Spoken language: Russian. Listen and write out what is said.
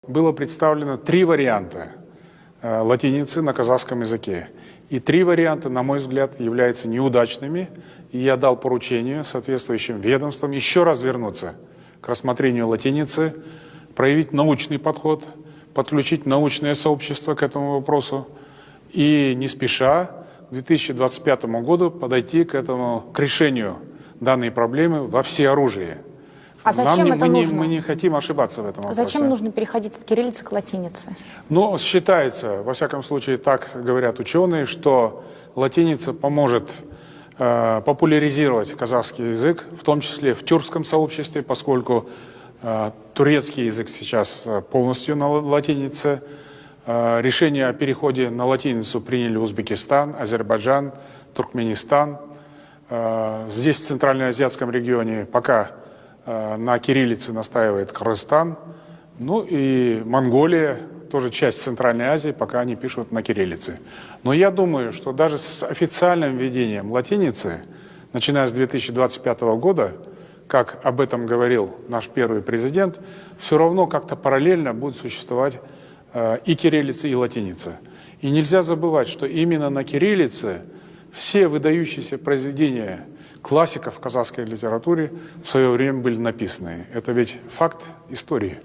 Было представлено 3 варианта латиницы на казахском языке. И 3 варианта, на мой взгляд, являются неудачными. И я дал поручение соответствующим ведомствам еще раз вернуться к рассмотрению латиницы, проявить научный подход, подключить научное сообщество к этому вопросу и не спеша к 2025 году подойти к решению данной проблемы во всеоружии. А зачем это нужно? Мы не хотим ошибаться в этом вопросе. Зачем нужно переходить от кириллицы к латинице? Ну, считается, во всяком случае, так говорят ученые, что латиница поможет популяризировать казахский язык, в том числе в тюркском сообществе, поскольку турецкий язык сейчас полностью на латинице. Решение о переходе на латиницу приняли Узбекистан, Азербайджан, Туркменистан. Здесь, в Центральноазиатском регионе, пока на кириллице настаивает Кыргызстан. Ну и Монголия, тоже часть Центральной Азии, пока они пишут на кириллице. Но я думаю, что даже с официальным введением латиницы, начиная с 2025 года, как об этом говорил наш первый президент, все равно как-то параллельно будет существовать и кириллица, и латиница. И нельзя забывать, что именно на кириллице все выдающиеся произведения классиков в казахской литературе в свое время были написаны. Это ведь факт истории.